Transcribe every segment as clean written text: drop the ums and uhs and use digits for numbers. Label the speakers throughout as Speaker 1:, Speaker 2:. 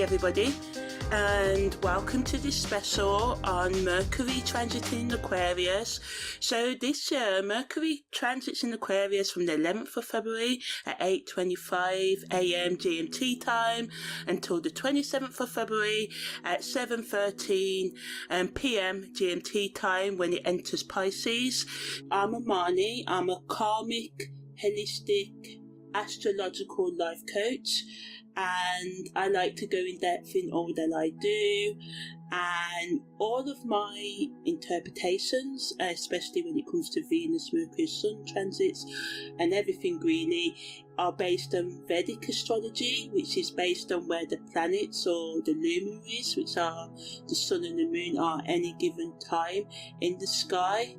Speaker 1: everybody, and welcome to this special on Mercury transiting in Aquarius. So this year, Mercury transits in Aquarius from the 11th of February at 8:25 a.m. GMT time until the 27th of February at 7:13 p.m. GMT time when it enters Pisces. I'm Amani. I'm a karmic, holistic, astrological life coach, and I like to go in depth in all that I do, and all of my interpretations, especially when it comes to Venus, Mercury, Sun transits and everything really, are based on Vedic astrology, which is based on where the planets or the luminaries, which are the Sun and the Moon, are any given time in the sky,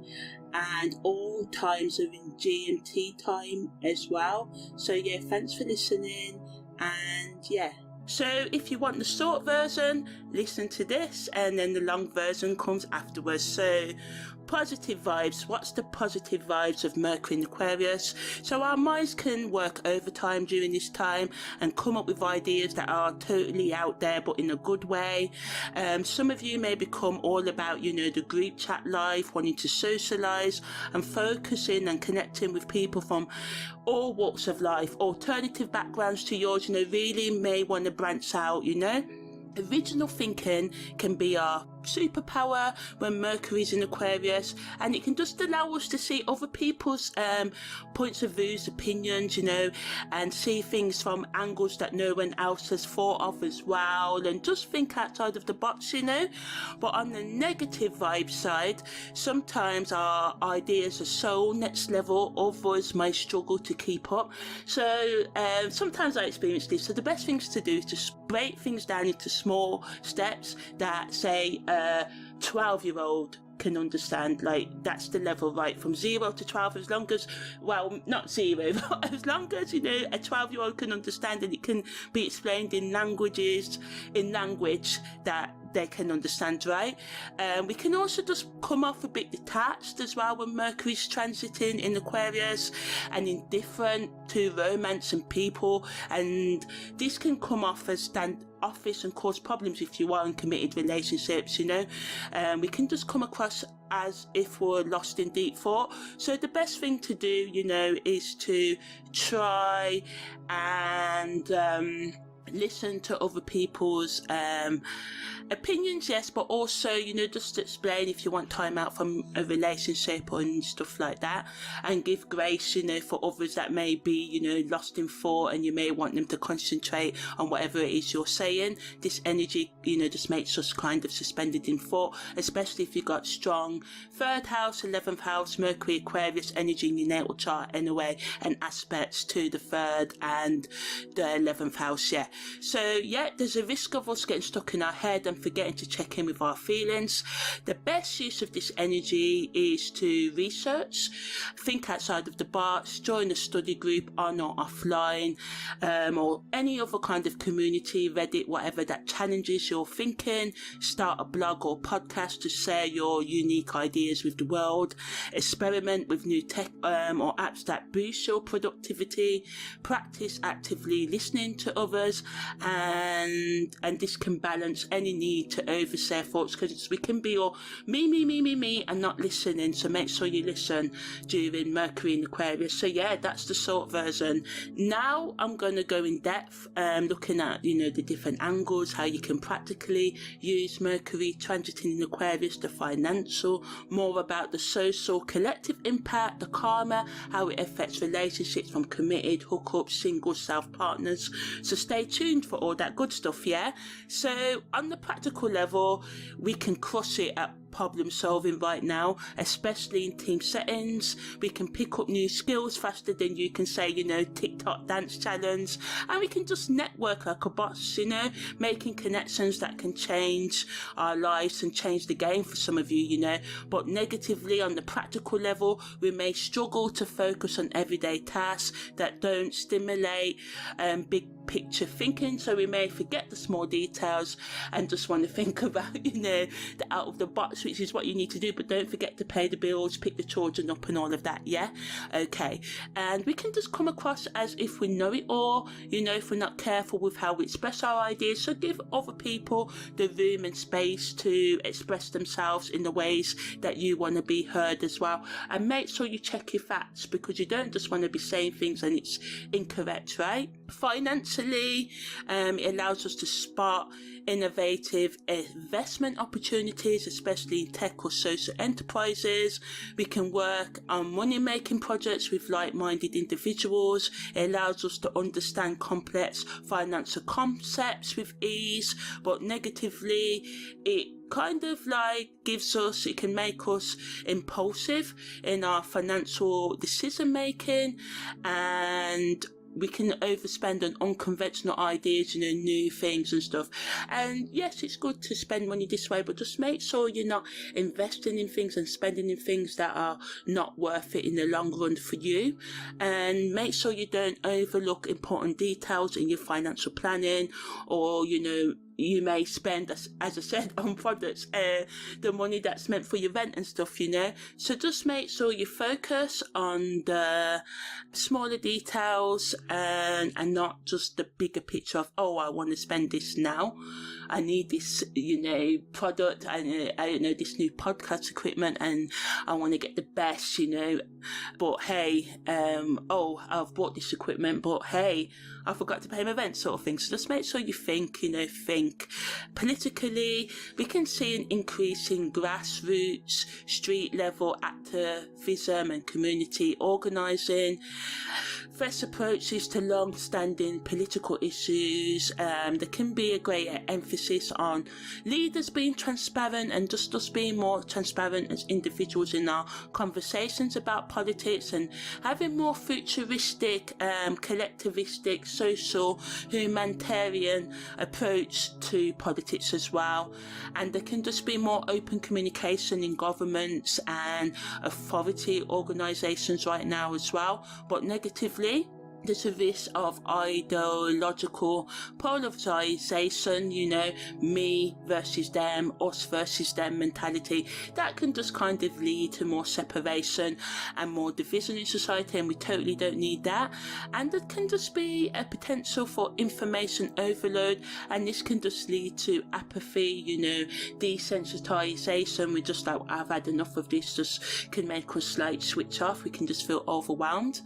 Speaker 1: and all times are in GMT time as well. So yeah, thanks for listening, and yeah. So if you want the short version, listen to this, and then the long version comes afterwards. So positive vibes. What's the positive vibes of Mercury in Aquarius? So our minds can work overtime during this time and come up with ideas that are totally out there, but in a good way. Some of you may become all about, the group chat life, wanting to socialize and focusing and connecting with people from all walks of life, alternative backgrounds to yours, really may want to branch out, Original thinking can be our superpower when Mercury's in Aquarius, and it can just allow us to see other people's points of views, opinions, and see things from angles that no one else has thought of as well, and just think outside of the box, But on the negative vibe side, sometimes our ideas are so next level, others may struggle to keep up. So sometimes I experience this. So the best things to do is to break things down into small steps that, say, 12-year-old can understand. Like, that's the level, right, from 0 to 12, as long as, well, not 0, but as long as, a 12-year-old can understand, and it can be explained in language that they can understand, right? We can also just come off a bit detached as well when Mercury's transiting in Aquarius, and indifferent to romance and people, and this can come off as standoffish and cause problems if you are in committed relationships. We can just come across as if we're lost in deep thought. So the best thing to do, is to try and listen to other people's opinions, yes, but also, just explain if you want time out from a relationship and stuff like that, and give grace, for others that may be, lost in thought, and you may want them to concentrate on whatever it is you're saying. This energy, just makes us kind of suspended in thought, especially if you've got strong 3rd house, 11th house, Mercury, Aquarius energy in your natal chart anyway, and aspects to the 3rd and the 11th house, yeah. So yeah, there's a risk of us getting stuck in our head and forgetting to check in with our feelings. The best use of this energy is to research, think outside of the box, join a study group on or offline, or any other kind of community, Reddit, whatever, that challenges your thinking. Start a blog or podcast to share your unique ideas with the world. Experiment with new tech or apps that boost your productivity. Practice actively listening to others, and this can balance any need to overshare thoughts, because we can be all me and not listening. So make sure you listen during Mercury in Aquarius. So yeah, that's the short version. Now I'm going to go in depth, looking at the different angles, how you can practically use Mercury transiting in Aquarius, the financial, more about the social collective impact, the karma, how it affects relationships from committed, hookups, single, self partners. So stay tuned for all that good stuff, yeah? So on the practical level, we can crush it at problem solving right now, especially in team settings. We can pick up new skills faster than you can say, TikTok dance challenge, and we can just network like a boss, making connections that can change our lives and change the game for some of you, But negatively, on the practical level, we may struggle to focus on everyday tasks that don't stimulate big picture thinking, so we may forget the small details and just want to think about the out of the box which is what you need to do, but don't forget to pay the bills, pick the children up and all of that, yeah? Okay. And we can just come across as if we know it all, you know, if we're not careful with how we express our ideas. So give other people the room and space to express themselves in the ways that you want to be heard as well. And make sure you check your facts, because you don't just want to be saying things and it's incorrect, right? Financially, it allows us to spot innovative investment opportunities, especially in tech or social enterprises. We can work on money-making projects with like-minded individuals. It allows us to understand complex financial concepts with ease, but negatively, it kind of like it can make us impulsive in our financial decision making, and we can overspend on unconventional ideas, you know, new things and stuff. And yes, it's good to spend money this way, but just make sure you're not investing in things and spending in things that are not worth it in the long run for you. And make sure you don't overlook important details in your financial planning, or, you know, you may spend, as I said, on products, the money that's meant for your rent and stuff, you know. So just make sure you focus on the smaller details and not just the bigger picture of, oh, I want to spend this now. I need this, you know, product. I don't know, this new podcast equipment, and I want to get the best, you know. But hey, oh, I've bought this equipment, but hey, I forgot to pay my rent, sort of thing. So just make sure you think, you know, think. Politically, we can see an increase in grassroots, street level activism and community organising. Fresh approaches to long-standing political issues. There can be a greater emphasis on leaders being transparent and just us being more transparent as individuals in our conversations about politics, and having more futuristic, collectivistic, social, humanitarian approach to politics as well. And there can just be more open communication in governments and authority organisations right now as well. But negatively, there's a risk of ideological polarization, you know, me versus them, us versus them mentality. That can just kind of lead to more separation and more division in society, and we totally don't need that. And there can just be a potential for information overload, and this can just lead to apathy, you know, desensitization. We just like, I've had enough of this, just can make us like switch off. We can just feel overwhelmed.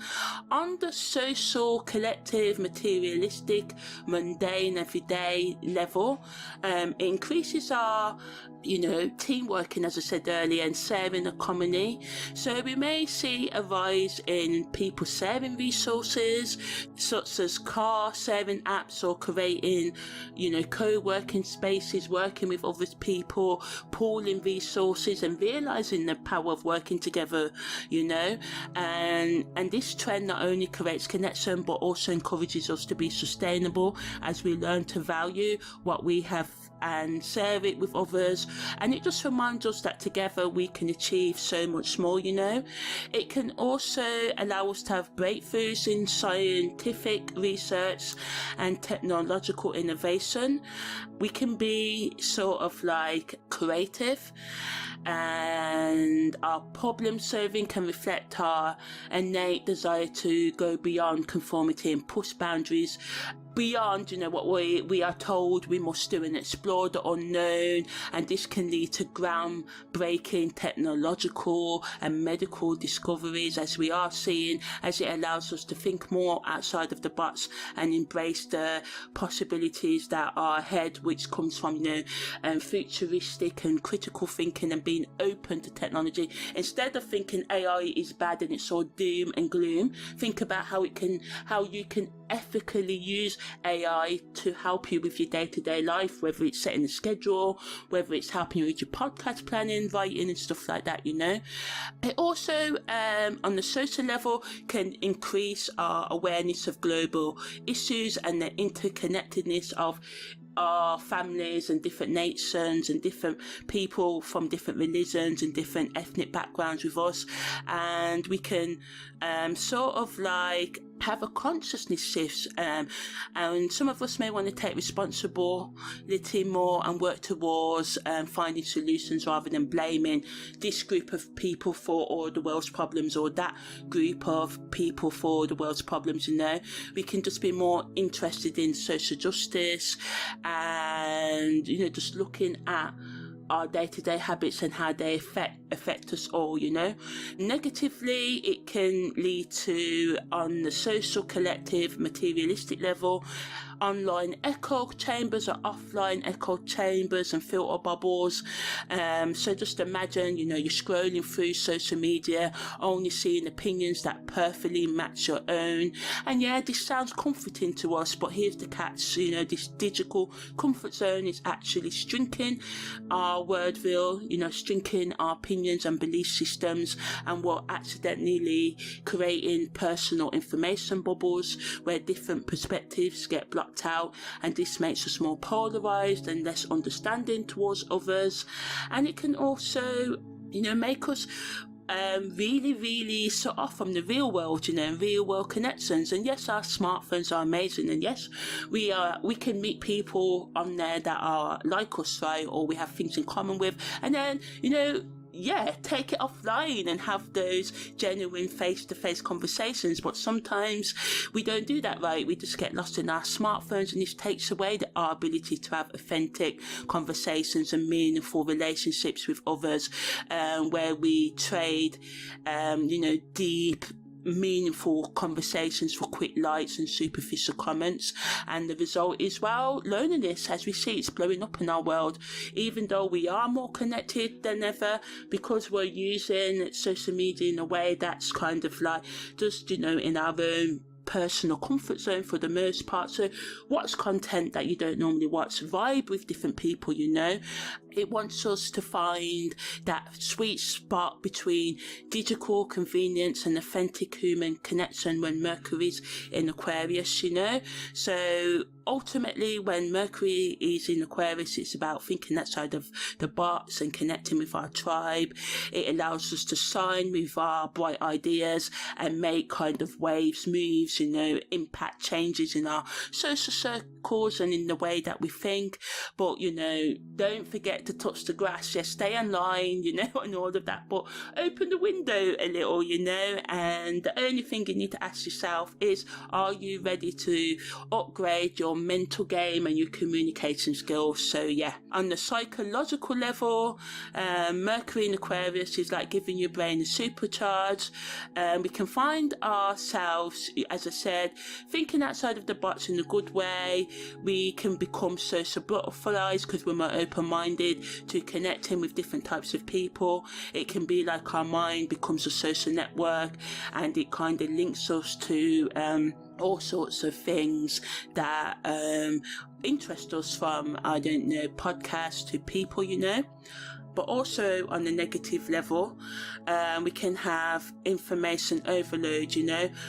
Speaker 1: On the social, collective, materialistic, mundane, everyday level, it increases our, you know, teamwork, and as I said earlier, and sharing economy. So we may see a rise in people sharing resources, such as car sharing apps, or creating, you know, co-working spaces, working with other people, pooling resources and realising the power of working together, you know. And this trend not only creates connection, but also encourages us to be sustainable as we learn to value what we have and share it with others. And it just reminds us that together we can achieve so much more, you know. It can also allow us to have breakthroughs in scientific research and technological innovation. We can be sort of like creative, and our problem solving can reflect our innate desire to go beyond conformity and push boundaries beyond, you know, what we are told we must do, and explore the unknown. And this can lead to groundbreaking technological and medical discoveries, as we are seeing, as it allows us to think more outside of the box and embrace the possibilities that are ahead, which comes from, you know, futuristic and critical thinking and being open to technology. Instead of thinking AI is bad and it's all doom and gloom, think about how you can ethically use AI to help you with your day-to-day life, whether it's setting a schedule, whether it's helping you with your podcast planning, writing and stuff like that, you know. It also, on the social level, can increase our awareness of global issues and the interconnectedness of our families and different nations and different people from different religions and different ethnic backgrounds with us. And we can sort of like have a consciousness shift, and some of us may want to take responsibility more and work towards finding solutions rather than blaming this group of people for all the world's problems or that group of people for the world's problems. We can just be more interested in social justice and just looking at our day-to-day habits and how they affect us all. Negatively, it can lead to, on the social, collective, materialistic level, online echo chambers or offline echo chambers and filter bubbles. So just imagine, you're scrolling through social media, only seeing opinions that perfectly match your own. And yeah, this sounds comforting to us, but here's the catch. This digital comfort zone is actually shrinking our worldview, shrinking our opinions and belief systems, and we're accidentally creating personal information bubbles where different perspectives get blocked out, and this makes us more polarized and less understanding towards others. And it can also make us really sort off from the real world, real world connections. And yes, our smartphones are amazing, and yes, we can meet people on there that are like us, right, or we have things in common with, and then take it offline and have those genuine face-to-face conversations. But sometimes we don't do that, right? We just get lost in our smartphones, and this takes away our ability to have authentic conversations and meaningful relationships with others, where we trade deep, meaningful conversations for quick likes and superficial comments. And the result is, loneliness. As we see, it's blowing up in our world, even though we are more connected than ever, because we're using social media in a way that's kind of like just in our own personal comfort zone for the most part. So watch content that you don't normally watch, vibe with different people. It wants us to find that sweet spot between digital convenience and authentic human connection when Mercury's in Aquarius. So ultimately, when Mercury is in Aquarius, it's about thinking outside of the box and connecting with our tribe. It allows us to shine with our bright ideas and make kind of waves, moves, impact changes in our social circles and in the way that we think. But, don't forget to touch the grass. Yes, stay online, and all of that, but open the window a little, and the only thing you need to ask yourself is, are you ready to upgrade your mental game and your communication skills? So yeah, on the psychological level, Mercury in Aquarius is like giving your brain a supercharge. We can find ourselves, as I said, thinking outside of the box in a good way. We can become social butterflies because we're more open-minded to connecting with different types of people. It can be like our mind becomes a social network, and it kind of links us to all sorts of things that interest us, from, podcasts to people, But also on the negative level, we can have information overload.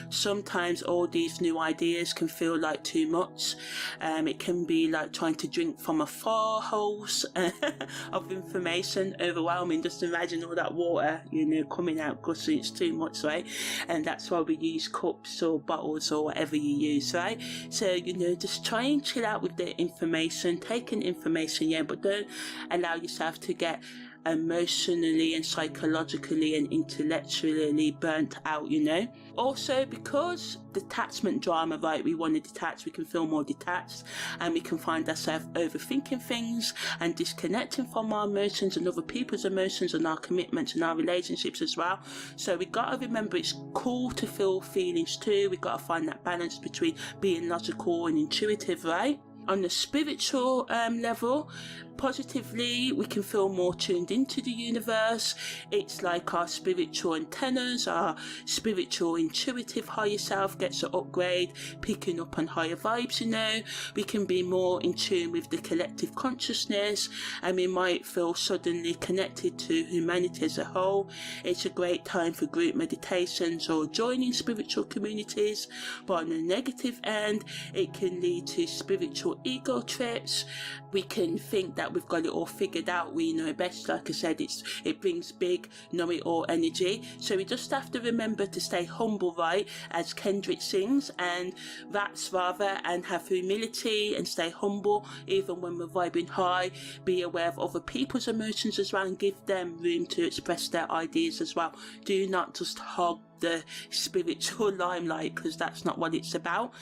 Speaker 1: Sometimes all these new ideas can feel like too much. It can be like trying to drink from a fire hose of information, overwhelming. Just imagine all that water, coming out because it's too much, right? And that's why we use cups or bottles or whatever you use, right? So, just try and chill out with the information, take in information, but don't allow yourself to get emotionally and psychologically and intellectually burnt out. Also, because detachment drama, right, we want to detach, we can feel more detached, and we can find ourselves overthinking things and disconnecting from our emotions and other people's emotions and our commitments and our relationships as well. So we got to remember, it's cool to feel feelings too. We got to find that balance between being logical and intuitive, right? On the spiritual level, positively, we can feel more tuned into the universe. It's like our spiritual antennas, our spiritual intuitive higher self gets an upgrade, picking up on higher vibes. We can be more in tune with the collective consciousness, and we might feel suddenly connected to humanity as a whole. It's a great time for group meditations or joining spiritual communities. But on the negative end, it can lead to spiritual ego trips. We can think that that we've got it all figured out, we know best. Like I said, it brings big know-it-all energy. So we just have to remember to stay humble, right, as Kendrick sings, and that's rather, and have humility and stay humble even when we're vibing high. Be aware of other people's emotions as well and give them room to express their ideas as well. Do not just hog the spiritual limelight, because that's not what it's about.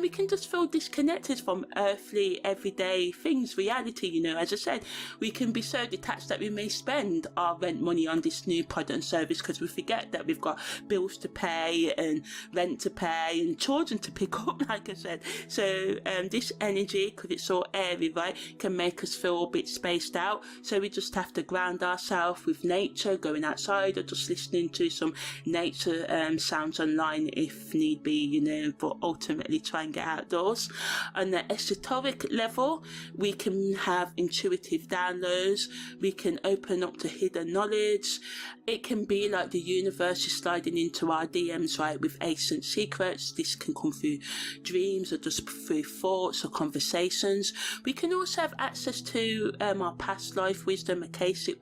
Speaker 1: We can just feel disconnected from earthly everyday things, reality, you know. As I said, we can be so detached that we may spend our rent money on this new product and service because we forget that we've got bills to pay and rent to pay and children to pick up, like I said. So this energy, because it's so airy, right, can make us feel a bit spaced out. So we just have to ground ourselves with nature, going outside, or just listening to some nature sounds online if need be, you know, but ultimately try and get outdoors. On the esoteric level, we can have intuitive downloads, we can open up to hidden knowledge. It can be like the universe is sliding into our DMs, right, with ancient secrets. This can come through dreams or just through thoughts or conversations. We can also have access to our past life wisdom, Akashic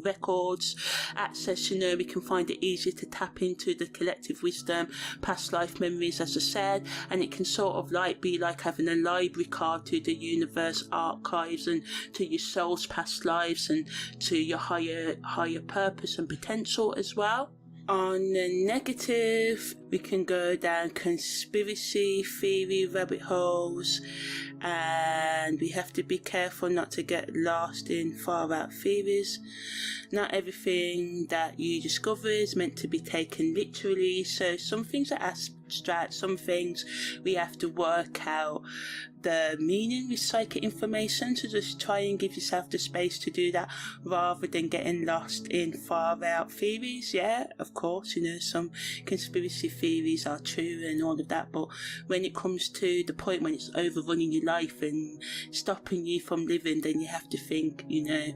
Speaker 1: records, access, you know, we can find it easier to tap into the collective wisdom, past life memories, as I said, and it can sort of like be like having a library card to the universe archives and to your soul's past lives and to your higher purpose and potential as well. On the negative, we can go down conspiracy theory rabbit holes, and we have to be careful not to get lost in far out theories. Not everything that you discover is meant to be taken literally, so some things are abstract, some things we have to work out the meaning with psychic information, so just try and give yourself the space to do that rather than getting lost in far out theories. Yeah, of course, you know, some conspiracy theories are true and all of that, but when it comes to the point when it's overrunning your life and stopping you from living, then you have to think, you know,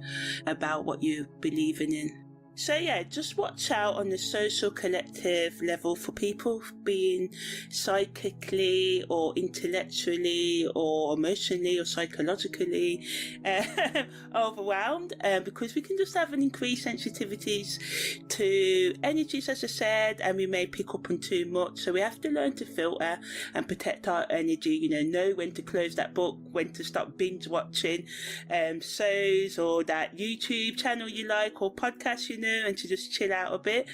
Speaker 1: about what you're believing in. So yeah, just watch out on the social collective level for people being psychically or intellectually or emotionally or psychologically overwhelmed, because we can just have an increased sensitivities to energies, as I said, and we may pick up on too much. So we have to learn to filter and protect our energy, you know when to close that book, when to stop binge watching shows or that YouTube channel you like or podcast, you know, and to just chill out a bit.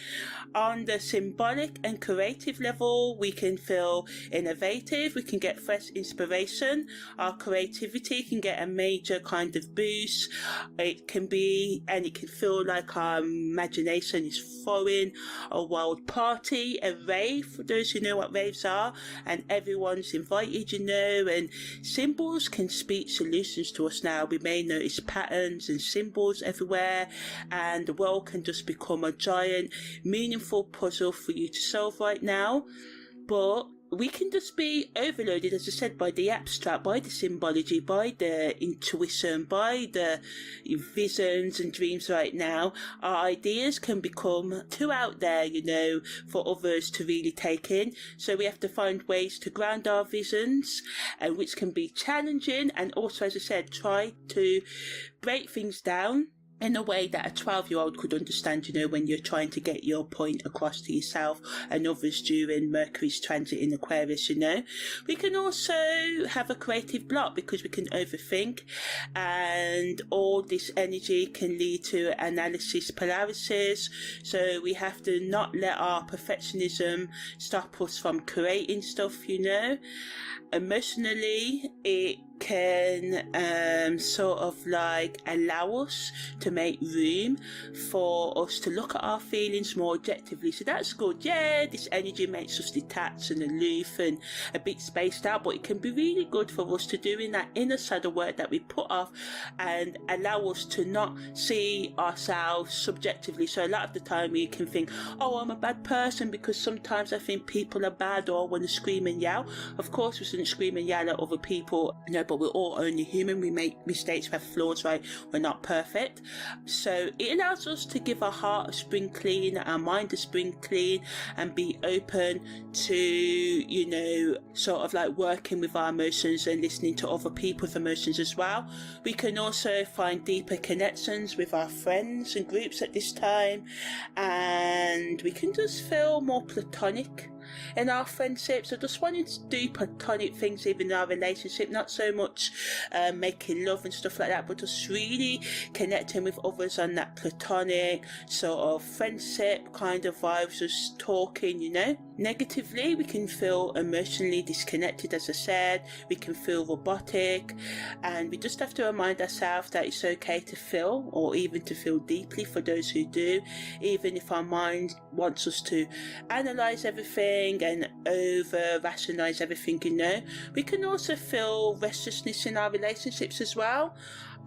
Speaker 1: On the symbolic and creative level, we can feel innovative, we can get fresh inspiration, our creativity can get a major kind of boost. It can be, and it can feel like our imagination is throwing a wild party, a rave, for those who know what raves are, and everyone's invited, you know, and symbols can speak solutions to us now. We may notice patterns and symbols everywhere, and the world can just become a giant, meaningful puzzle for you to solve right now. But we can just be overloaded, as I said, by the abstract, by the symbology, by the intuition, by the visions and dreams right now. Our ideas can become too out there, you know, for others to really take in. So we have to find ways to ground our visions, and which can be challenging, and also, as I said, try to break things down in a way that a 12-year-old could understand, you know, when you're trying to get your point across to yourself and others during Mercury's transit in Aquarius, you know. We can also have a creative block because we can overthink, and all this energy can lead to analysis paralysis. So we have to not let our perfectionism stop us from creating stuff, you know. Emotionally, it can sort of like allow us to make room for us to look at our feelings more objectively. So that's good. Yeah, this energy makes us detached and aloof and a bit spaced out, but it can be really good for us to doing that inner side of work that we put off and allow us to not see ourselves subjectively. So a lot of the time we can think, oh, I'm a bad person because sometimes I think people are bad, or I want to scream and yell. Of course we shouldn't scream and yell at other people, you know, but we're all only human. We make mistakes, we have flaws, right? We're not perfect. So it allows us to give our heart a spring clean, our mind a spring clean, and be open to, you know, sort of like working with our emotions and listening to other people's emotions as well. We can also find deeper connections with our friends and groups at this time, and we can just feel more platonic in our friendships. I just wanted to do platonic things even in our relationship, not so much making love and stuff like that, but just really connecting with others on that platonic sort of friendship kind of vibes, just talking, you know. Negatively, we can feel emotionally disconnected, as I said. We can feel robotic, and we just have to remind ourselves that it's okay to feel, or even to feel deeply for those who do, even if our mind wants us to analyze everything and over rationalize everything, you know. We can also feel restlessness in our relationships as well.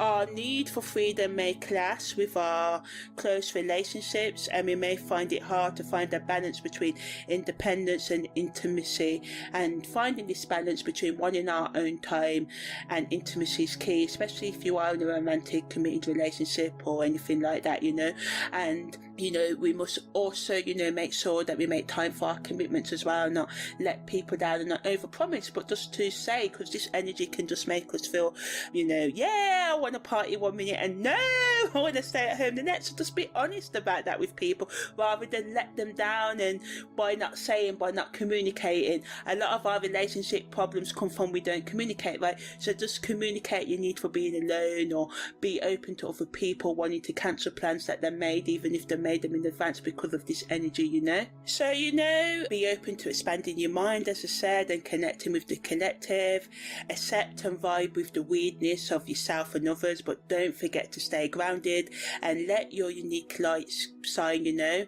Speaker 1: Our need for freedom may clash with our close relationships, and we may find it hard to find a balance between independence and intimacy. And finding this balance between wanting our own time and intimacy is key, especially if you are in a romantic committed relationship or anything like that, you know. And you know, we must also, you know, make sure that we make time for our commitments as well, not let people down and not overpromise, but just to say, because this energy can just make us feel, you know, yeah, I want to party 1 minute and no, I want to stay at home the next. So just be honest about that with people rather than let them down, and by not saying, by not communicating. A lot of our relationship problems come from we don't communicate, right? So just communicate your need for being alone, or be open to other people wanting to cancel plans that they're made, even if they're made them in advance because of this energy, you know. So, you know, be open to expanding your mind, as I said, and connecting with the collective. Accept and vibe with the weirdness of yourself and others, but don't forget to stay grounded and let your unique light shine, you know.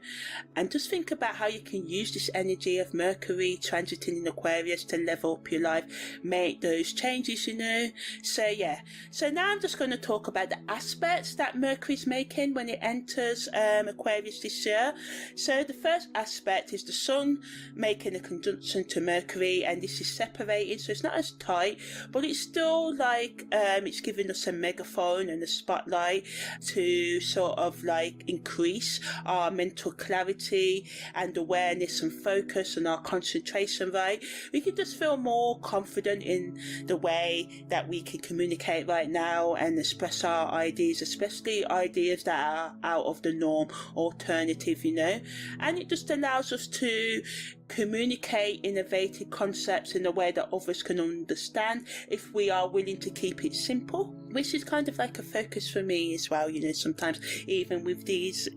Speaker 1: And just think about how you can use this energy of Mercury transiting in Aquarius to level up your life, make those changes, you know. So yeah, so now I'm just going to talk about the aspects that Mercury's making when it enters Aquarius this year. So the first aspect is the Sun making a conjunction to Mercury, and this is separated, so it's not as tight, but it's still like it's giving us a megaphone and a spotlight to sort of like increase our mental clarity and awareness and focus and our concentration, right? We can just feel more confident in the way that we can communicate right now and express our ideas, especially ideas that are out of the norm, alternative, you know. And it just allows us to communicate innovative concepts in a way that others can understand if we are willing to keep it simple, which is kind of like a focus for me as well, you know, sometimes even with these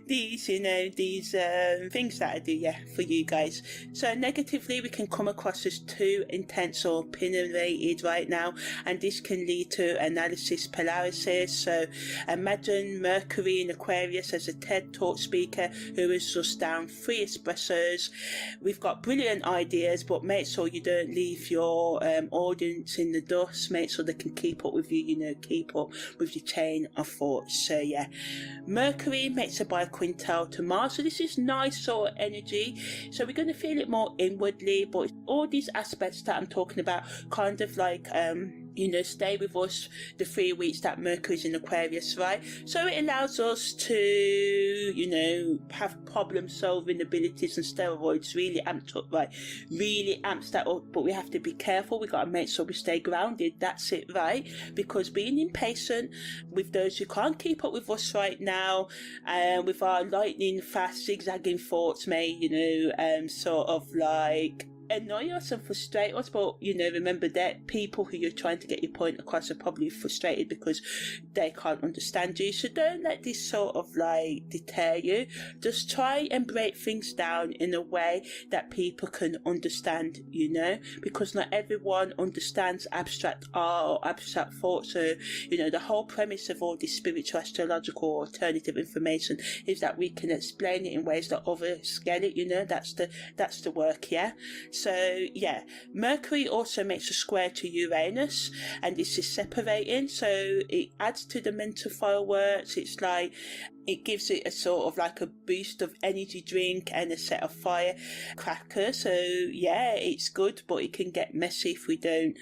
Speaker 1: these things that I do, yeah, for you guys. So negatively, we can come across as too intense or opinionated right now, and this can lead to analysis paralysis. So imagine Mercury in Aquarius as a TED Talk speaker who is just down 3 espressos. We've got brilliant ideas, but make sure you don't leave your audience in the dust. Make sure they can keep up with you, you know, keep up with your chain of thoughts. So yeah, Mercury makes a biquintal to Mars, so this is nice sort of energy. So we're going to feel it more inwardly, but all these aspects that I'm talking about kind of like you know, stay with us the 3 weeks that Mercury's in Aquarius, right? So it allows us to, you know, have problem solving abilities, and steroids really amped up, right? Really amps that up, but we have to be careful. We got to make sure we stay grounded. That's it, right? Because being impatient with those who can't keep up with us right now, with our lightning fast zigzagging thoughts may, you know, sort of like annoy us and frustrate us. But you know, remember that people who you're trying to get your point across are probably frustrated because they can't understand you. So don't let this sort of like deter you. Just try and break things down in a way that people can understand, you know, because not everyone understands abstract art or abstract thought. So you know, the whole premise of all this spiritual, astrological, alternative information is that we can explain it in ways that others get it, you know. That's the work, yeah. So yeah, Mercury also makes a square to Uranus, and this is separating, so it adds to the mental fireworks. It's like It gives it a sort of like a boost of energy drink and a set of firecrackers. So yeah, it's good, but it can get messy if we don't,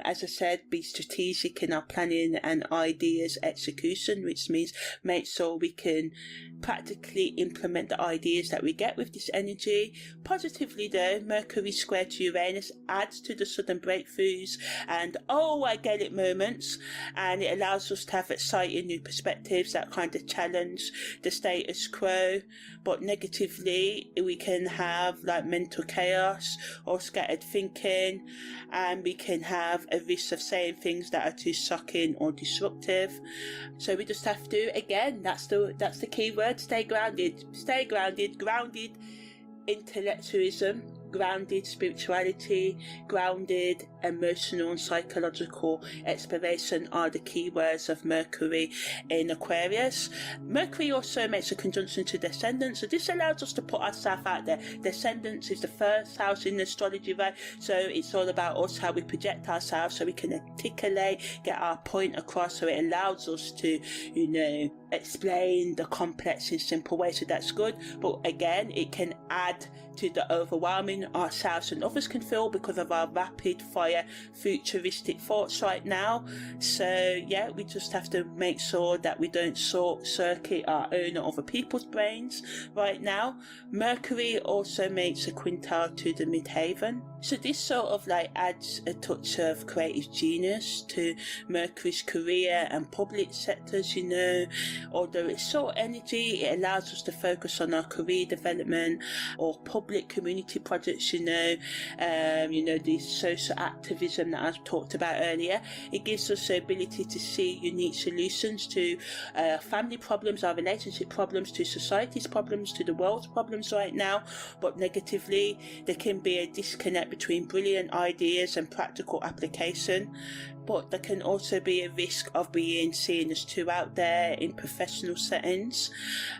Speaker 1: as I said, be strategic in our planning and ideas execution, which means make sure we can practically implement the ideas that we get with this energy. Positively though, Mercury square to Uranus adds to the sudden breakthroughs and oh I get it moments, and it allows us to have exciting new perspectives that kind of challenge the status quo. But negatively, we can have like mental chaos or scattered thinking, and we can have a risk of saying things that are too shocking or disruptive. So we just have to, again, that's the key word, stay grounded, grounded intellectualism, grounded spirituality, grounded emotional and psychological exploration are the key words of Mercury in Aquarius. Mercury also makes a conjunction to Descendants, so this allows us to put ourselves out there. Descendants is the first house in astrology, right? So it's all about us, how we project ourselves so we can articulate, get our point across, so it allows us to, explain the complex in simple ways, so that's good. But again, it can add to the overwhelming ourselves and others can feel because of our rapid fire futuristic thoughts right now. So yeah, we just have to make sure that we don't short circuit our own or other people's brains right now. Mercury also makes a quintile to the midheaven, so this sort of like adds a touch of creative genius to Mercury's career and public sectors, although it's short energy, it allows us to focus on our career development or public community projects, the social activism that I've talked about earlier. It gives us the ability to see unique solutions to family problems, our relationship problems, to society's problems, to the world's problems right now. But negatively, there can be a disconnect between brilliant ideas and practical application. But there can also be a risk of being seen as too out there in professional settings.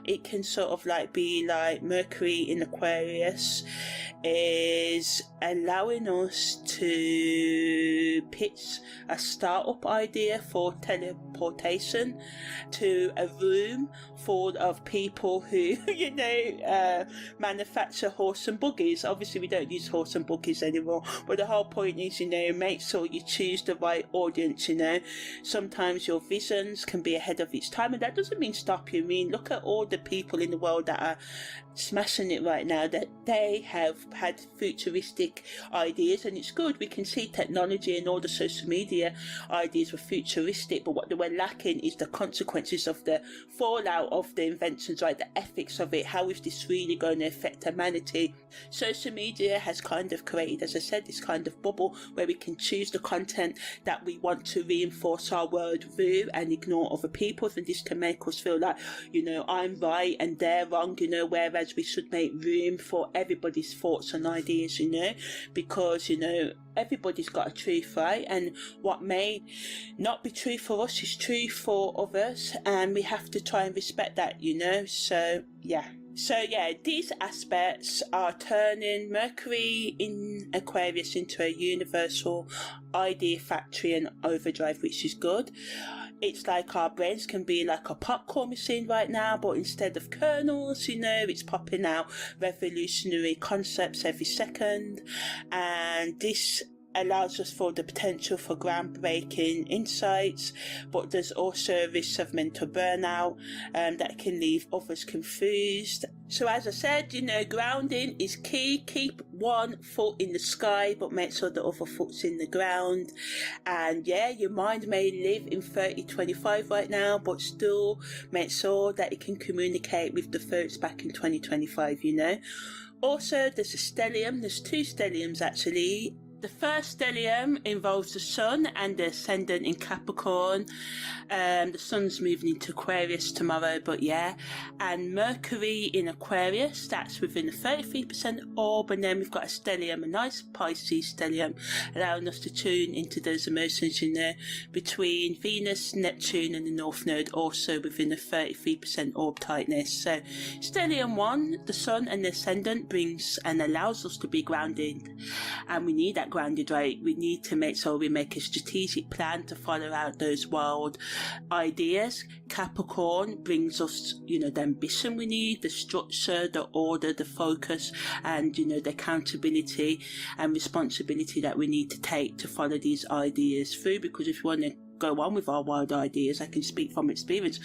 Speaker 1: It can sort of like be like Mercury in Aquarius is allowing us to pitch a startup idea for teleportation to a room full of people who, manufacture horse and buggies. Obviously, we don't use horse and buggies anymore, but the whole point is, make sure you choose the right audience. Sometimes your visions can be ahead of its time, and that doesn't mean stop you. I mean, look at all the people in the world that are smashing it right now, that they have had futuristic ideas, and it's good. We can see technology and all the social media ideas were futuristic, but what they were lacking is the consequences of the fallout of the inventions, right? The ethics of it. How is this really going to affect humanity? Social media has kind of created, as I said, this kind of bubble where we can choose the content that we want to reinforce our worldview and ignore other people's, and this can make us feel like, I'm right and they're wrong, whereas we should make room for everybody's thoughts and ideas, because, everybody's got a truth, right? And what may not be true for us is true for others, and we have to try and respect that, so yeah. So yeah, these aspects are turning Mercury in Aquarius into a universal idea factory and overdrive, which is good. It's like our brains can be like a popcorn machine right now, but instead of kernels, it's popping out revolutionary concepts every second, and this allows us for the potential for groundbreaking insights, but there's also a risk of mental burnout that can leave others confused. So as I said, grounding is key. Keep one foot in the sky, but make sure the other foot's in the ground. And yeah, your mind may live in 3025 right now, but still make sure that it can communicate with the folks back in 2025, Also, there's a stellium. There's two stelliums actually. The first stellium involves the Sun and the ascendant in Capricorn. The Sun's moving into Aquarius tomorrow, but yeah. And Mercury in Aquarius, that's within a 33% orb. And then we've got a stellium, a nice Pisces stellium, allowing us to tune into those emotions, between Venus, Neptune and the North Node, also within a 33% orb tightness. So stellium 1, the Sun and the ascendant, brings and allows us to be grounded. And we need that grounded, right? We need to make sure we make a strategic plan to follow out those wild ideas. Capricorn brings us, the ambition we need, the structure, the order, the focus, and, the accountability and responsibility that we need to take to follow these ideas through. Because if you want to go on with our wild ideas, I can speak from experience,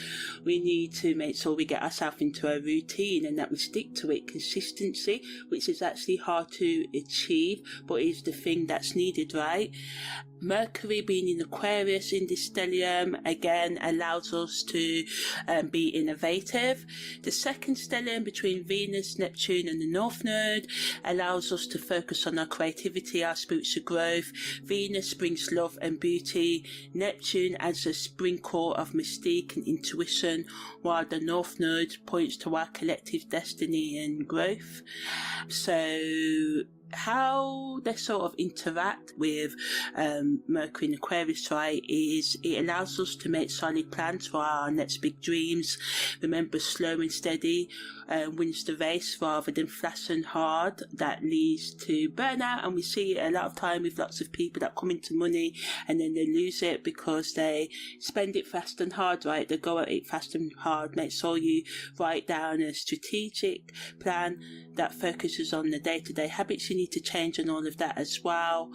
Speaker 1: we need to make sure we get ourselves into a routine and that we stick to it. Consistency, which is actually hard to achieve, but is the thing that's needed, right? Mercury being in Aquarius in this stellium again allows us to be innovative. The second stellium between Venus, Neptune and the North Node allows us to focus on our creativity, our spiritual growth. Venus brings love and beauty. Neptune adds a sprinkle of mystique and intuition, while the North Node points to our collective destiny and growth. So how they sort of interact with Mercury in Aquarius, right, is it allows us to make solid plans for our next big dreams. Remember, slow and steady wins the race rather than fast and hard. That leads to burnout, and we see it a lot of time with lots of people that come into money and then they lose it because they spend it fast and hard, right? They go at it fast and hard. Make sure you write down a strategic plan that focuses on the day-to-day habits you need to change and all of that as well.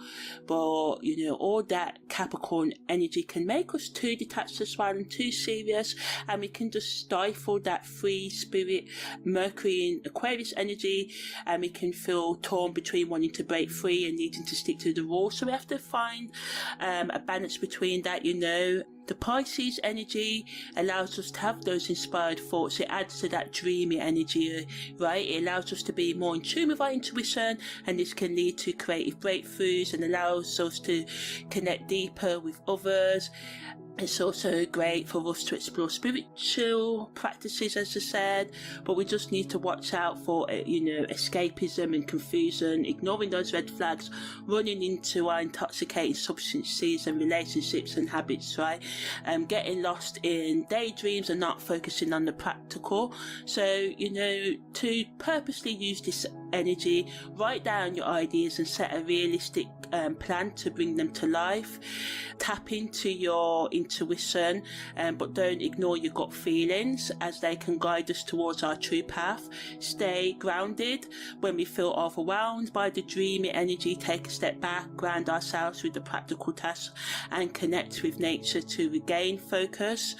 Speaker 1: But all that Capricorn energy can make us too detached as well and too serious, and we can just stifle that free spirit Mercury in Aquarius energy, and we can feel torn between wanting to break free and needing to stick to the rules. So we have to find a balance between that. The Pisces energy allows us to have those inspired thoughts. It adds to that dreamy energy, right? It allows us to be more in tune with our intuition, and this can lead to creative breakthroughs and allows us to connect deeper with others. It's also great for us to explore spiritual practices, as I said, but we just need to watch out for, escapism and confusion, ignoring those red flags, running into our intoxicating substances and relationships and habits, right? Getting lost in daydreams and not focusing on the practical. So, to purposely use this energy, write down your ideas and set a realistic plan to bring them to life. Tap into your intuition, but don't ignore your gut feelings, as they can guide us towards our true path. Stay grounded when we feel overwhelmed by the dreamy energy. Take a step back, ground ourselves with the practical tasks, and connect with nature to regain focus.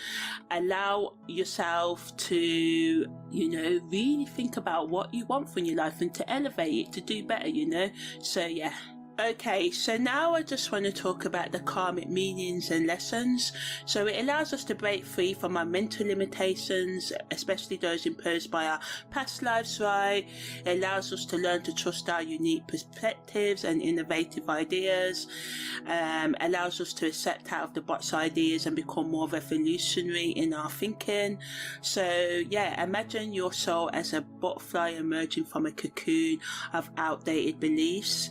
Speaker 1: Allow yourself to, really think about what you want from your life and to elevate it, to do better, So yeah. Okay, so now I just want to talk about the karmic meanings and lessons. So it allows us to break free from our mental limitations, especially those imposed by our past lives, right? It allows us to learn to trust our unique perspectives and innovative ideas. Allows us to accept out of the box ideas and become more revolutionary in our thinking. So yeah, imagine your soul as a butterfly emerging from a cocoon of outdated beliefs.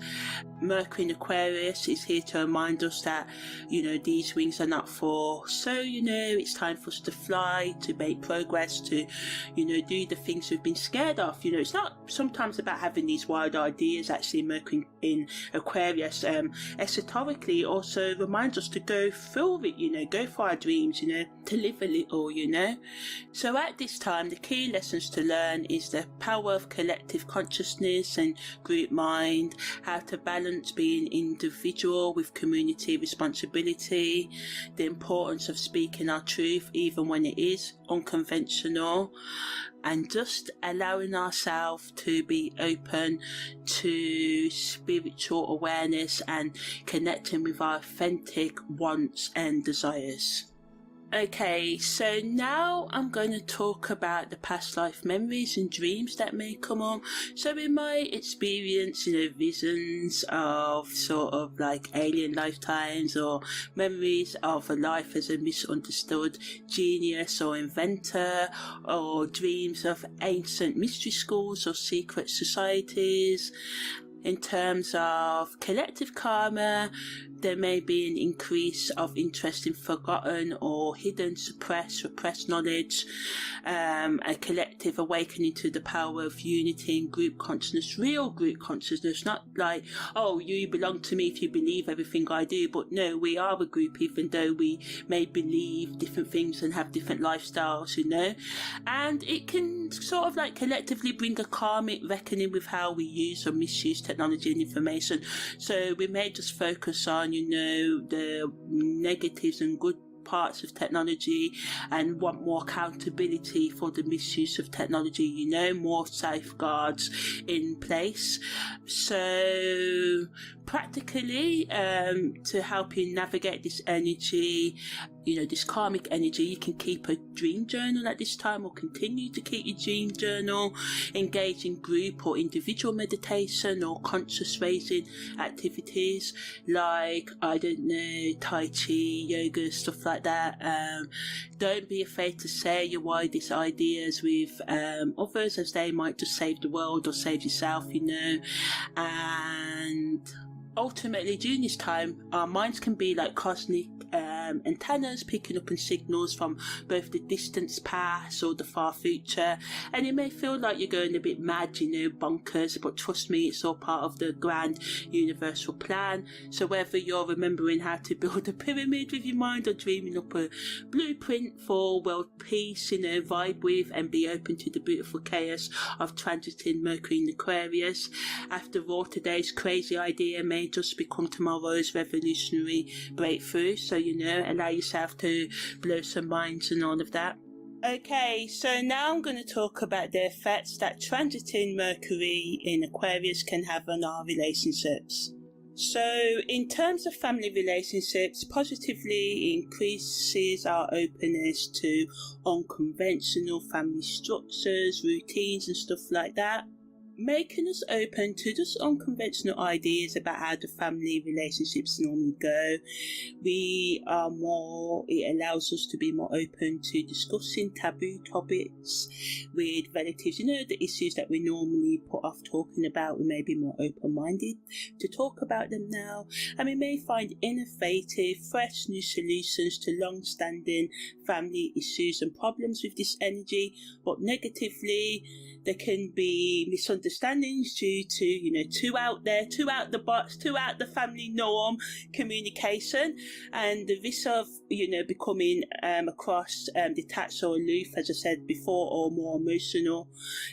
Speaker 1: Mercury in Aquarius is here to remind us that, these wings are not for. So, it's time for us to fly, to make progress, to, do the things we've been scared of. It's not sometimes about having these wild ideas. Actually, Mercury in Aquarius, esoterically also reminds us to go through it, go for our dreams, to live a little, So at this time, the key lessons to learn is the power of collective consciousness and group mind, how to balance being individual with community responsibility, the importance of speaking our truth even when it is unconventional, and just allowing ourselves to be open to spiritual awareness and connecting with our authentic wants and desires. Okay, so now I'm going to talk about the past life memories and dreams that may come on. So in my experience, visions of sort of like alien lifetimes or memories of a life as a misunderstood genius or inventor, or dreams of ancient mystery schools or secret societies. In terms of collective karma, there may be an increase of interest in forgotten or hidden, suppressed, repressed knowledge, a collective awakening to the power of unity and group consciousness, real group consciousness, not like, oh, you belong to me if you believe everything I do, but no, we are a group even though we may believe different things and have different lifestyles, you know. And it can sort of like collectively bring a karmic reckoning with how we use or misuse technology and information. So we may just focus on, you know, the negatives and good parts of technology and want more accountability for the misuse of technology, you know, more safeguards in place. So practically, to help you navigate this energy, you know, this karmic energy, you can keep a dream journal at this time, or continue to keep your dream journal, engage in group or individual meditation or conscious raising activities like, I don't know, Tai Chi, yoga, stuff like that. Don't be afraid to share your widest ideas with others, as they might just save the world or save yourself, you know. And ultimately, during this time, our minds can be like cosmic antennas, picking up on signals from both the distant past or the far future, and it may feel like you're going a bit mad, you know, bonkers, but trust me, it's all part of the grand universal plan. So whether you're remembering how to build a pyramid with your mind or dreaming up a blueprint for world peace, you know, vibe with and be open to the beautiful chaos of transiting Mercury in Aquarius. After all, today's crazy idea may just become tomorrow's revolutionary breakthrough. So, you know, allow yourself to blow some minds and all of that. Okay, so now I'm going to talk about the effects that transiting Mercury in Aquarius can have on our relationships. So, in terms of family relationships, positively increases our openness to unconventional family structures, routines and stuff like that, making us open to just unconventional ideas about how the family relationships normally go. It allows us to be more open to discussing taboo topics with relatives, you know, the issues that we normally put off talking about. We may be more open-minded to talk about them now, and we may find innovative, fresh new solutions to long-standing family issues and problems with this energy. But negatively, there can be misunderstandings due to, you know, too out the box, too out the family norm communication, and the risk of, you know, becoming across detached or aloof, as I said before, or more emotional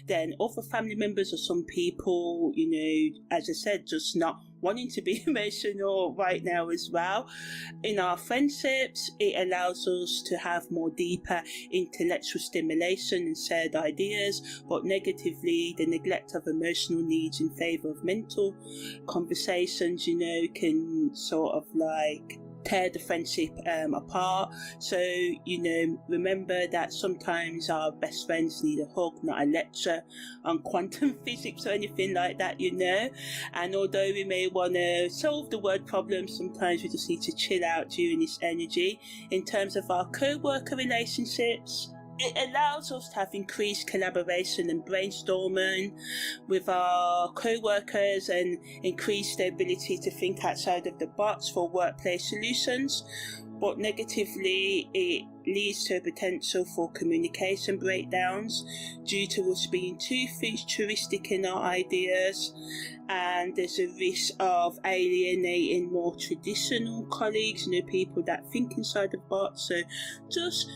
Speaker 1: than other family members, or some people, you know, as I said, just not wanting to be emotional right now as well. In our friendships, it allows us to have more deeper intellectual stimulation and shared ideas, but negatively, the neglect of emotional needs in favour of mental conversations, you know, can sort of like tear the friendship apart. So, you know, remember that sometimes our best friends need a hug, not a lecture on quantum physics or anything like that, you know. And although we may want to solve the world problem, sometimes we just need to chill out during this energy. In terms of our co-worker relationships, it allows us to have increased collaboration and brainstorming with our co-workers and increase their ability to think outside of the box for workplace solutions. But negatively, it leads to a potential for communication breakdowns due to us being too futuristic in our ideas, and there's a risk of alienating more traditional colleagues, you know, people that think inside the box. So just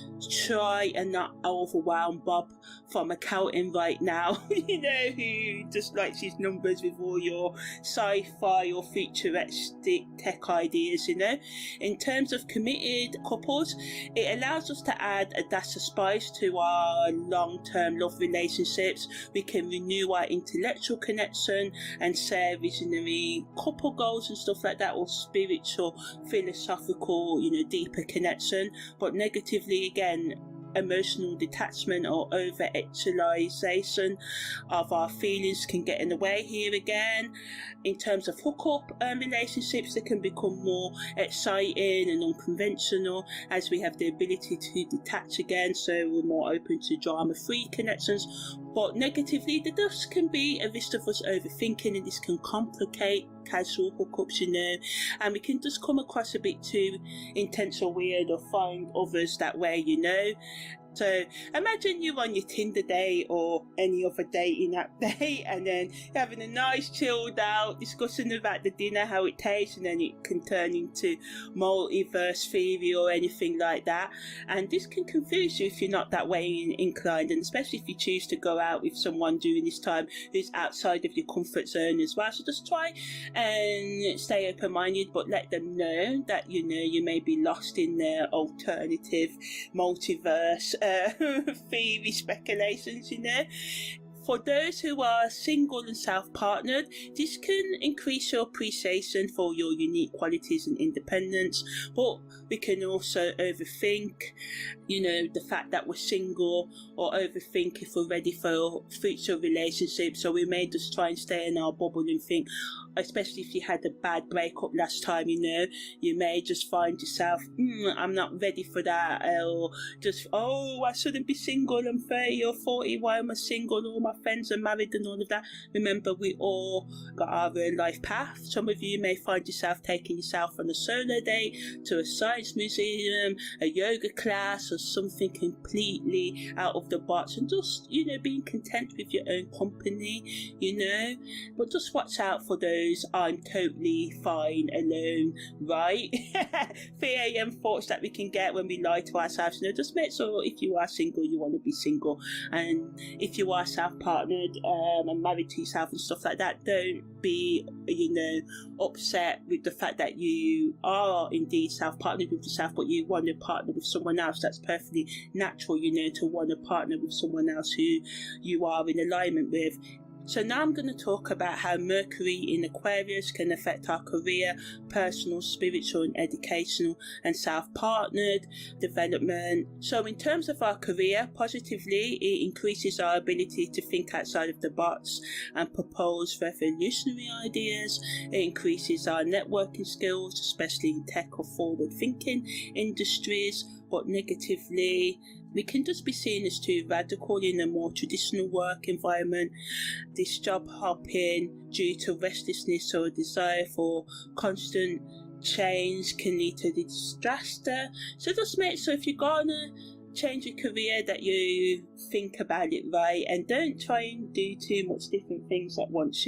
Speaker 1: try and not overwhelm Bob from accounting right now, you know, who just likes his numbers with all your sci-fi or futuristic tech ideas, you know. In terms of committed couples, it allows us to add a dash of spice to our long-term love relationships. We can renew our intellectual connection and share visionary couple goals and stuff like that, or spiritual, philosophical, you know, deeper connection. But negatively, again, emotional detachment or over-actualization of our feelings can get in the way here again. In terms of hookup relationships, they can become more exciting and unconventional as we have the ability to detach again, so we're more open to drama-free connections. But negatively, there just can be a risk of us overthinking, and this can complicate casual hookups, and we can just come across a bit too intense or weird, or find others that way, So imagine you're on your Tinder date or any other dating app date, and then you're having a nice chilled out discussion about the dinner, how it tastes, and then it can turn into multiverse theory or anything like that. And this can confuse you if you're not that way inclined, and especially if you choose to go out with someone during this time who's outside of your comfort zone as well. So just try and stay open-minded, but let them know that you may be lost in their alternative multiverse theory speculations. For those who are single and self-partnered, this can increase your appreciation for your unique qualities and independence, but we can also overthink, the fact that we're single, or overthink if we're ready for future relationships. So we may just try and stay in our bubble and think, especially if you had a bad breakup last time, you may just find yourself, I'm not ready for that, or just, I shouldn't be single, I'm 30 or 40, why am I single, all my friends are married and all of that. Remember, we all got our own life path. Some of you may find yourself taking yourself on a solo date to a science museum, a yoga class, or something completely out of the box, and just, being content with your own company, but just watch out for those I'm totally fine alone, right? 3 a.m. thoughts that we can get when we lie to ourselves. Just make sure if you are single, you want to be single, and if you are self-partnered and married to yourself and stuff like that, don't be upset with the fact that you are indeed self-partnered with yourself, but you want to partner with someone else. That's perfectly natural, to want to partner with someone else who you are in alignment with. So now I'm going to talk about how Mercury in Aquarius can affect our career, personal, spiritual and educational and self-partnered development. So in terms of our career, positively, it increases our ability to think outside of the box and propose revolutionary ideas. It increases our networking skills, especially in tech or forward-thinking industries. But negatively, we can just be seen as too radical in a more traditional work environment. This job hopping due to restlessness or desire for constant change can lead to disaster. So just make sure if you're gonna change your career that you think about it right, and don't try and do too much different things at once,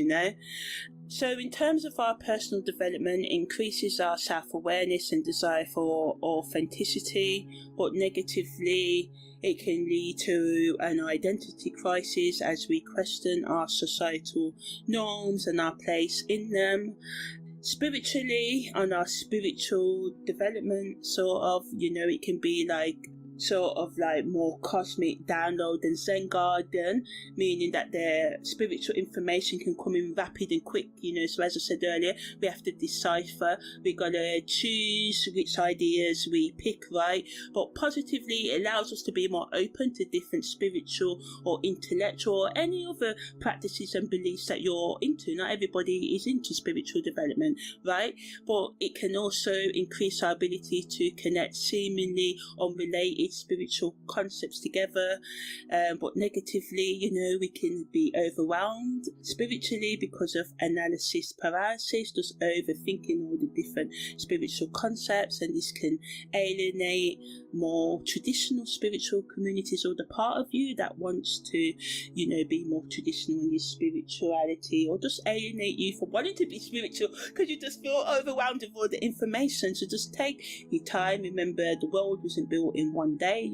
Speaker 1: So in terms of our personal development, it increases our self-awareness and desire for authenticity, but negatively, it can lead to an identity crisis as we question our societal norms and our place in them. Spiritually, on our spiritual development, it can be like more cosmic download and Zen garden, meaning that their spiritual information can come in rapid and quick, so as I said earlier, we have to decipher, we gotta choose which ideas we pick, right? But positively, it allows us to be more open to different spiritual or intellectual or any other practices and beliefs that you're into. Not everybody is into spiritual development, right? But it can also increase our ability to connect seemingly unrelated spiritual concepts together, but negatively, we can be overwhelmed spiritually because of analysis paralysis, just overthinking all the different spiritual concepts, and this can alienate more traditional spiritual communities, or the part of you that wants to, be more traditional in your spirituality, or just alienate you from wanting to be spiritual because you just feel overwhelmed with all the information. So just take your time. Remember, the world wasn't built in one day,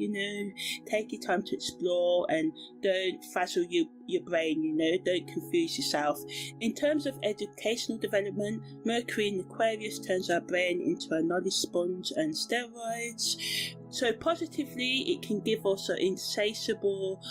Speaker 1: take your time to explore, and don't frazzle your brain, don't confuse yourself. In terms of educational development, Mercury in Aquarius turns our brain into a knowledge sponge and steroids. So positively, it can give us an insatiable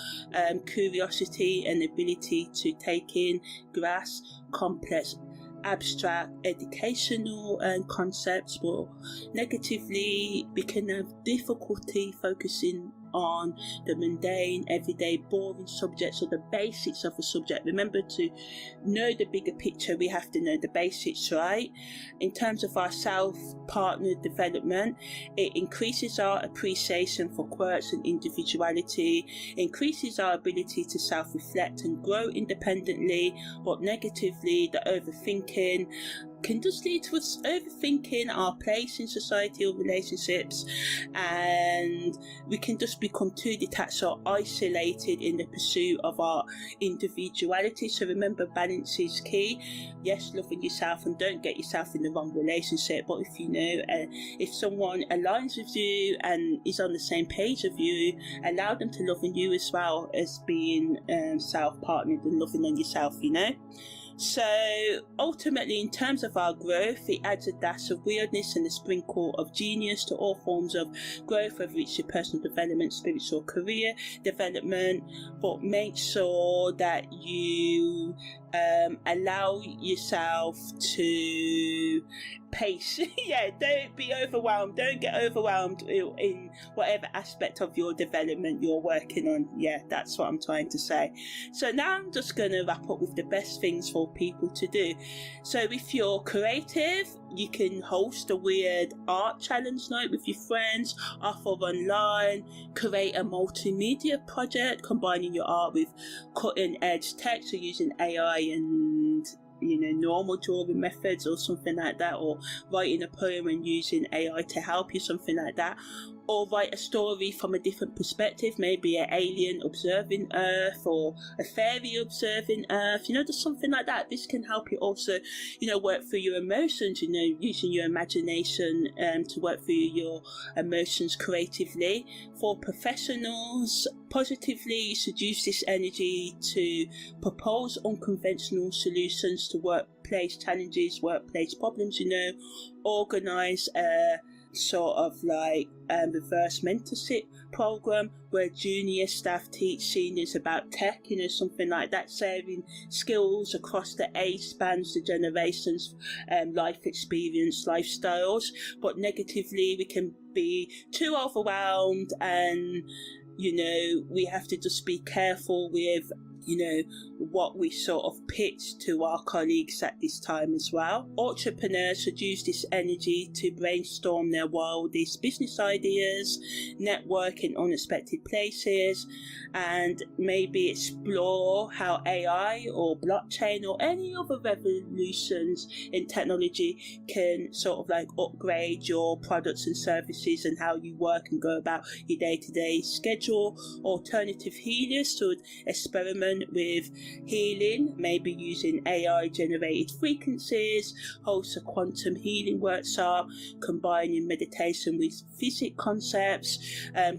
Speaker 1: curiosity and ability to take in, grasp complex abstract educational concepts, but negatively we can have difficulty focusing on the mundane, everyday, boring subjects or the basics of a subject. Remember, to know the bigger picture, we have to know the basics, right? In terms of our self-partner development, it increases our appreciation for quirks and individuality, increases our ability to self-reflect and grow independently. But negatively, the overthinking can just lead to us overthinking our place in society or relationships, and we can just become too detached or isolated in the pursuit of our individuality. So remember, balance is key. Yes, loving yourself, and don't get yourself in the wrong relationship. But if you know, if someone aligns with you and is on the same page of you, allow them to love on you as well as being self-partnered and loving on yourself, you know. So ultimately, in terms of our growth, it adds a dash of weirdness and a sprinkle of genius to all forms of growth, whether it's your personal development, spiritual, career development. But make sure that you allow yourself to pace. Yeah, don't be overwhelmed. Don't get overwhelmed in whatever aspect of your development you're working on. Yeah, that's what I'm trying to say. So now I'm just going to wrap up with the best things for people to do. So if you're creative, you can host a weird art challenge night with your friends, offer online, create a multimedia project combining your art with cutting edge tech, so using AI and normal drawing methods or something like that, or writing a poem and using AI to help you, something like that. Or write a story from a different perspective, maybe an alien observing Earth or a fairy observing Earth, just something like that. This can help you also, work through your emotions, using your imagination to work through your emotions creatively. For professionals, positively, you should use this energy to propose unconventional solutions to workplace challenges, workplace problems, organise a sort of like reverse mentorship program where junior staff teach seniors about tech, something like that, sharing skills across the age spans, the generations, life experience, lifestyles. But negatively, we can be too overwhelmed, and we have to just be careful with what we sort of pitch to our colleagues at this time as well. Entrepreneurs should use this energy to brainstorm their wildest business ideas, network in unexpected places, and maybe explore how AI or blockchain or any other revolutions in technology can sort of like upgrade your products and services and how you work and go about your day-to-day schedule. Alternative healers should experiment with healing, maybe using AI generated frequencies, host a quantum healing workshop, combining meditation with physics concepts,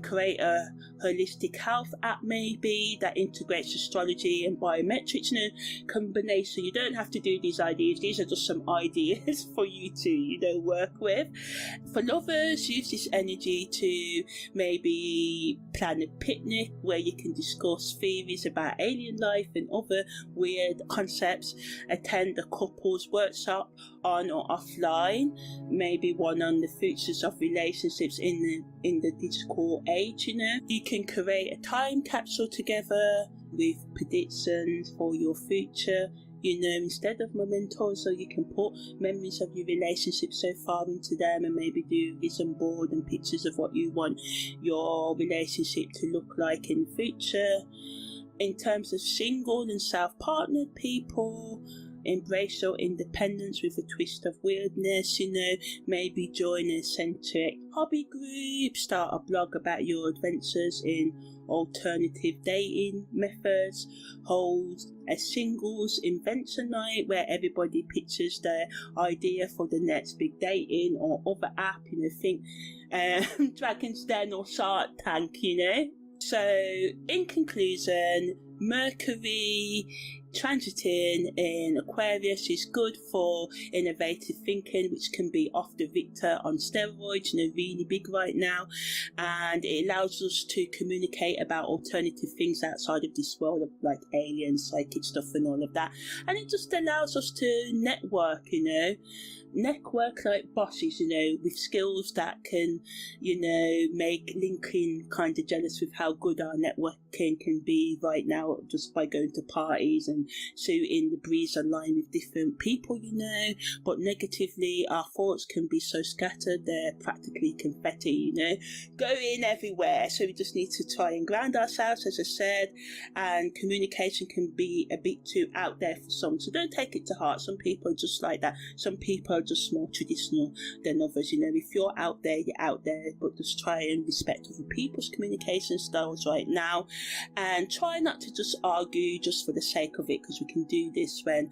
Speaker 1: create a holistic health app maybe that integrates astrology and biometrics in a combination. You don't have to do these ideas, these are just some ideas for you to work with. For lovers, use this energy to maybe plan a picnic where you can discuss theories about alien life and other weird concepts, attend a couples workshop on or offline, maybe one on the futures of relationships in the digital age. You can create a time capsule together with predictions for your future, instead of mementos, so you can put memories of your relationship so far into them and maybe do vision board and pictures of what you want your relationship to look like in the future. In terms of single and self-partnered people, embrace your independence with a twist of weirdness, maybe join an eccentric hobby group, start a blog about your adventures in alternative dating methods, hold a singles invention night where everybody pitches their idea for the next big dating or other app, think Dragon's Den or Shark Tank, So, in conclusion, Mercury transiting in Aquarius is good for innovative thinking, which can be off the Richter on steroids, really big right now, and it allows us to communicate about alternative things outside of this world of like aliens, psychic stuff and all of that, and it just allows us to network, network like bosses, with skills that can, make LinkedIn kind of jealous with how good our networking can be right now, just by going to parties and suiting the breeze online with different people, But negatively, our thoughts can be so scattered, they're practically confetti, going everywhere. So we just need to try and ground ourselves, as I said, and communication can be a bit too out there for some. So don't take it to heart. Some people are just like that. Some people are just more traditional than others. If you're out there, you're out there, but just try and respect other people's communication styles right now, and try not to just argue just for the sake of it, because we can do this when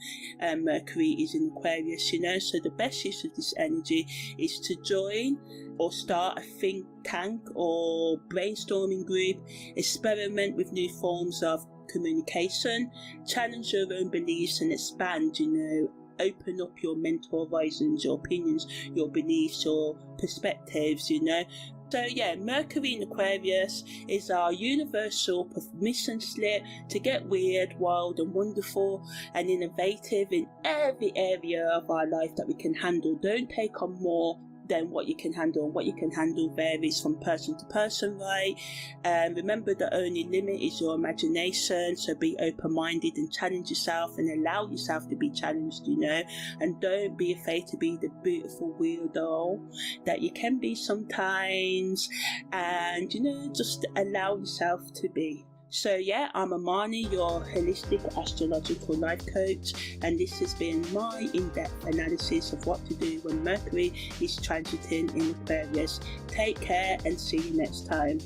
Speaker 1: Mercury is in Aquarius, So the best use of this energy is to join or start a think tank or brainstorming group, experiment with new forms of communication, challenge your own beliefs and expand, open up your mental horizons, your opinions, your beliefs, your perspectives, So yeah, Mercury in Aquarius is our universal permission slip to get weird, wild and wonderful and innovative in every area of our life that we can handle. Don't take on more than what you can handle, and what you can handle varies from person to person, right? Remember, the only limit is your imagination, so be open-minded and challenge yourself and allow yourself to be challenged, and don't be afraid to be the beautiful weirdo that you can be sometimes, and just allow yourself to be. So yeah, I'm Amani, your holistic astrological life coach, and this has been my in-depth analysis of what to do when Mercury is transiting in Aquarius. Take care and see you next time.